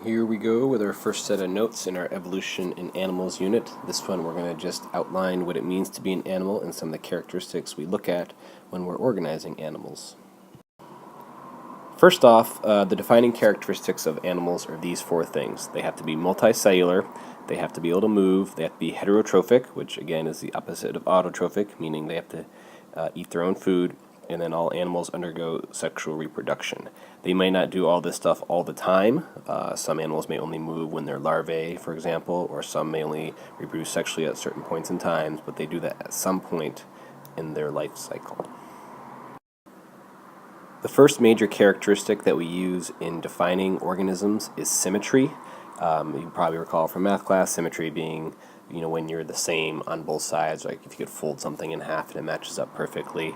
Here we go with our first set of notes in our Evolution in Animals unit. This one we're going to just outline what it means to be an animal and some of the characteristics we look at when we're organizing animals. First off, the defining characteristics of animals are these four things. They have to be multicellular, they have to be able to move, they have to be heterotrophic, which again is the opposite of autotrophic, meaning they have to eat their own food, and then all animals undergo sexual reproduction. They may not do all this stuff all the time. Some animals may only move when they're larvae, for example, or some may only reproduce sexually at certain points in time, but they do that at some point in their life cycle. The first major characteristic that we use in defining organisms is symmetry. You probably recall from math class, symmetry being when you're the same on both sides, like if you could fold something in half and it matches up perfectly.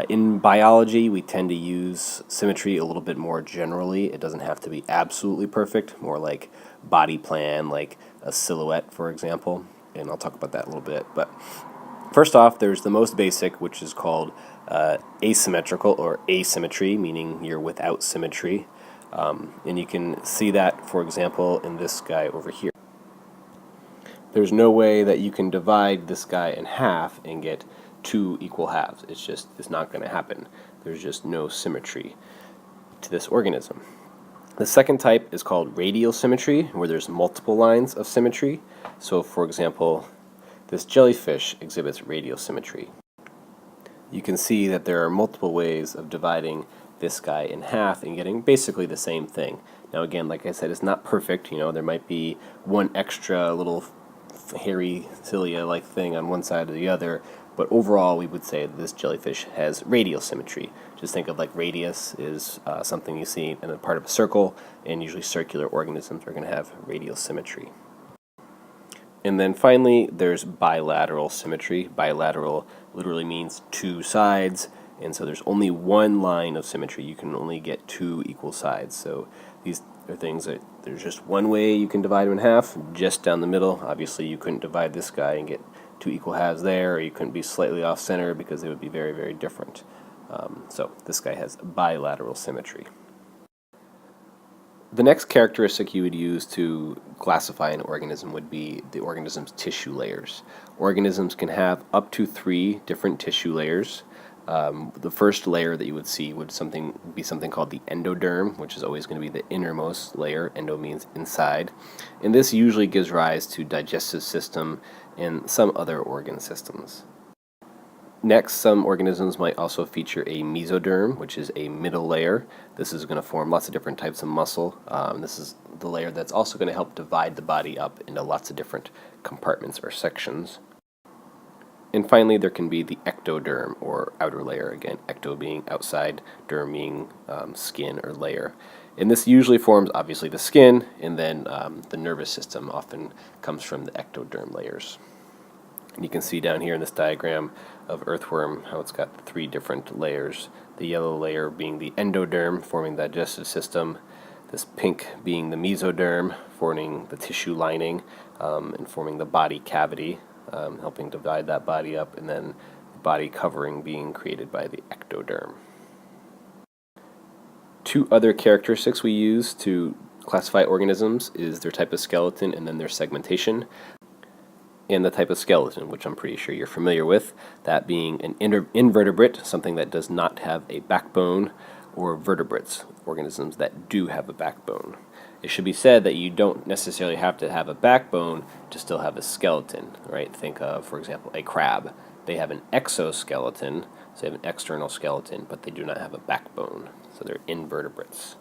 In biology, we tend to use symmetry a little bit more generally. It doesn't have to be absolutely perfect, more like body plan, like a silhouette, for example, and I'll talk about that a little bit. But first off, there's the most basic, which is called asymmetrical or asymmetry, meaning you're without symmetry. And you can see that, for example, in this guy over here. There's no way that you can divide this guy in half and get two equal halves. It's not going to happen. There's just no symmetry to this organism. The second type is called radial symmetry, where there's multiple lines of symmetry. So, for example, this jellyfish exhibits radial symmetry. You can see that there are multiple ways of dividing this guy in half and getting basically the same thing. Now again, like I said, it's not perfect. There might be one extra little hairy cilia-like thing on one side or the other, but overall we would say that this jellyfish has radial symmetry. Just think of like radius is something you see in a part of a circle, and usually circular organisms are going to have radial symmetry. And then finally, there's bilateral symmetry. Bilateral literally means two sides, and so there's only one line of symmetry. You can only get two equal sides. So these are things that there's just one way you can divide them in half, just down the middle. Obviously, you couldn't divide this guy and get two equal halves there, or you couldn't be slightly off center because they would be very, very different. So this guy has bilateral symmetry. The next characteristic you would use to classify an organism would be the organism's tissue layers. Organisms can have up to 3 different tissue layers. The first layer that you would see would be something called the endoderm, which is always going to be the innermost layer. Endo means inside. And this usually gives rise to digestive system and some other organ systems. Next, some organisms might also feature a mesoderm, which is a middle layer. This is going to form lots of different types of muscle. This is the layer that's also going to help divide the body up into lots of different compartments or sections. And finally, there can be the ectoderm, or outer layer. Again, ecto being outside, derm being skin or layer. And this usually forms, obviously, the skin, and then the nervous system often comes from the ectoderm layers. And you can see down here in this diagram of earthworm how it's got 3 different layers. The yellow layer being the endoderm, forming the digestive system. This pink being the mesoderm, forming the tissue lining and forming the body cavity, helping divide that body up, and then the body covering being created by the ectoderm. 2 other characteristics we use to classify organisms is their type of skeleton and then their segmentation. And the type of skeleton, which I'm pretty sure you're familiar with, that being an invertebrate, something that does not have a backbone, or vertebrates, organisms that do have a backbone. It should be said that you don't necessarily have to have a backbone to still have a skeleton, right? Think of, for example, a crab. They have an exoskeleton, so they have an external skeleton, but they do not have a backbone, so they're invertebrates.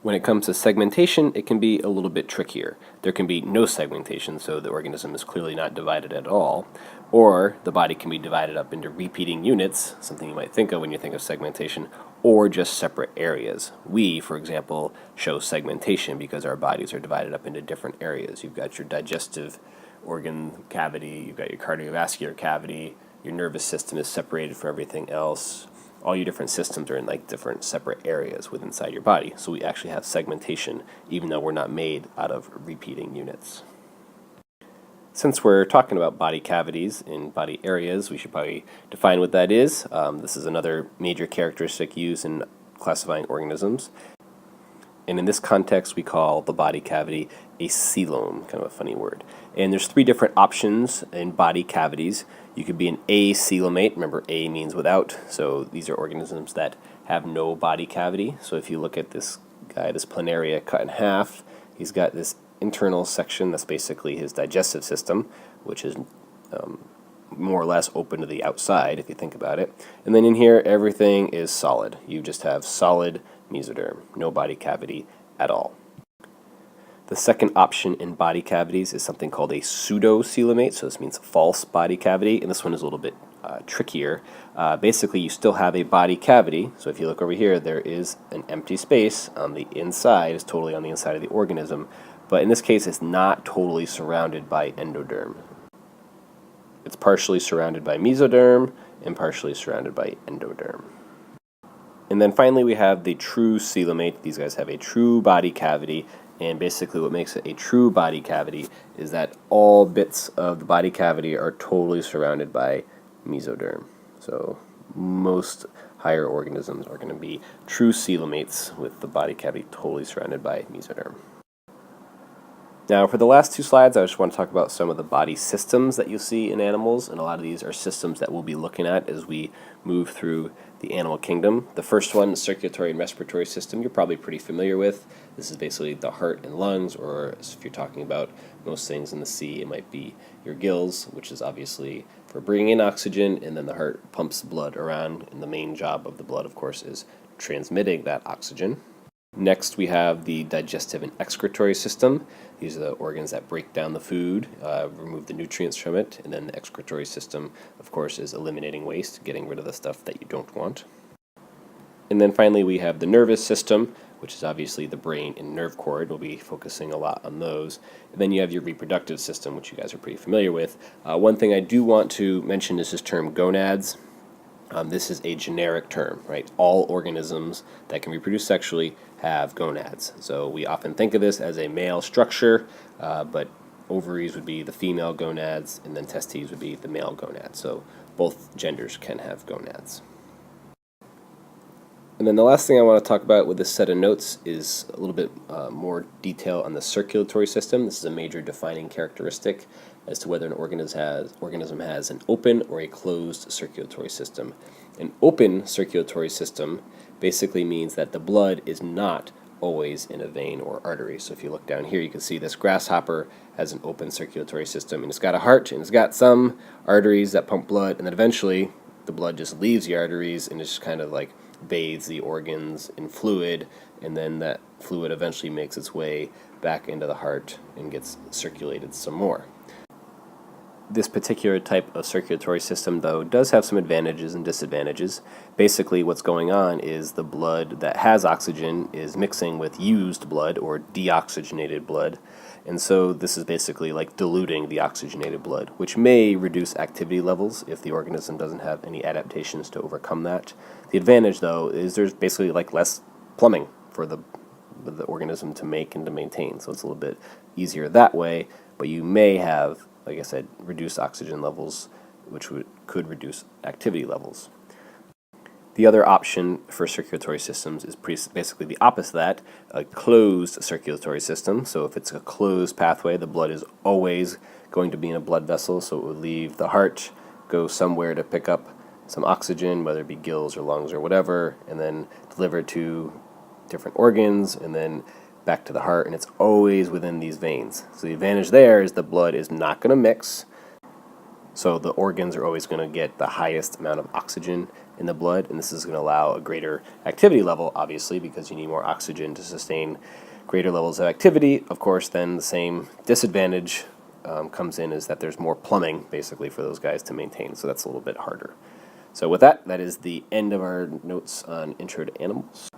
When it comes to segmentation, it can be a little bit trickier. There can be no segmentation, so the organism is clearly not divided at all, or the body can be divided up into repeating units, something you might think of when you think of segmentation, or just separate areas. We, for example, show segmentation because our bodies are divided up into different areas. You've got your digestive organ cavity, you've got your cardiovascular cavity, your nervous system is separated from everything else. All your different systems are in like different separate areas within inside your body. So we actually have segmentation, even though we're not made out of repeating units. Since we're talking about body cavities and body areas, we should probably define what that is. This is another major characteristic used in classifying organisms. And in this context, we call the body cavity a coelom, kind of a funny word. And there's three different options in body cavities. You could be an acoelomate. Remember, A means without. So these are organisms that have no body cavity. So if you look at this guy, this planaria cut in half, he's got this internal section that's basically his digestive system, which is more or less open to the outside, if you think about it. And then in here, everything is solid. You just have solid mesoderm, no body cavity at all. The second option in body cavities is something called a pseudocoelomate, so this means false body cavity, and this one is a little bit trickier. Basically, you still have a body cavity, so if you look over here, there is an empty space on the inside, it's totally on the inside of the organism, but in this case, it's not totally surrounded by endoderm. It's partially surrounded by mesoderm and partially surrounded by endoderm. And then finally we have the true coelomate. These guys have a true body cavity, and basically what makes it a true body cavity is that all bits of the body cavity are totally surrounded by mesoderm. So most higher organisms are going to be true coelomates with the body cavity totally surrounded by mesoderm. Now, for the last two slides, I just want to talk about some of the body systems that you see in animals, and a lot of these are systems that we'll be looking at as we move through the animal kingdom. The first one, the circulatory and respiratory system, you're probably pretty familiar with. This is basically the heart and lungs, or if you're talking about most things in the sea, it might be your gills, which is obviously for bringing in oxygen, and then the heart pumps blood around, and the main job of the blood, of course, is transmitting that oxygen. Next, we have the digestive and excretory system. These are the organs that break down the food, remove the nutrients from it, and then the excretory system, of course, is eliminating waste, getting rid of the stuff that you don't want. And then finally, we have the nervous system, which is obviously the brain and nerve cord. We'll be focusing a lot on those. And then you have your reproductive system, which you guys are pretty familiar with. One thing I do want to mention is this term gonads. This is a generic term, right? All organisms that can reproduce sexually have gonads. So we often think of this as a male structure, but ovaries would be the female gonads, and then testes would be the male gonads. So both genders can have gonads. And then the last thing I want to talk about with this set of notes is a little bit more detail on the circulatory system. This is a major defining characteristic as to whether an organism has an open or a closed circulatory system. An open circulatory system basically means that the blood is not always in a vein or artery. So if you look down here, you can see this grasshopper has an open circulatory system, and it's got a heart, and it's got some arteries that pump blood, and then eventually the blood just leaves the arteries and just kind of like bathes the organs in fluid, and then that fluid eventually makes its way back into the heart and gets circulated some more. This particular type of circulatory system, though, does have some advantages and disadvantages. Basically, what's going on is the blood that has oxygen is mixing with used blood or deoxygenated blood, and so this is basically like diluting the oxygenated blood, which may reduce activity levels if the organism doesn't have any adaptations to overcome that. The advantage, though, is there's basically like less plumbing for the organism to make and to maintain, so it's a little bit easier that way, but you may have, like I said, reduced oxygen levels, which could reduce activity levels. The other option for circulatory systems is basically the opposite of that, a closed circulatory system. So if it's a closed pathway, the blood is always going to be in a blood vessel, so it would leave the heart, go somewhere to pick up some oxygen, whether it be gills or lungs or whatever, and then deliver to different organs, and then back to the heart, and it's always within these veins. So the advantage there is the blood is not going to mix, so the organs are always going to get the highest amount of oxygen in the blood, and this is going to allow a greater activity level, obviously, because you need more oxygen to sustain greater levels of activity. Of course, then the same disadvantage comes in, is that there's more plumbing, basically, for those guys to maintain, so that's a little bit harder. So with that, that is the end of our notes on Intro to Animals.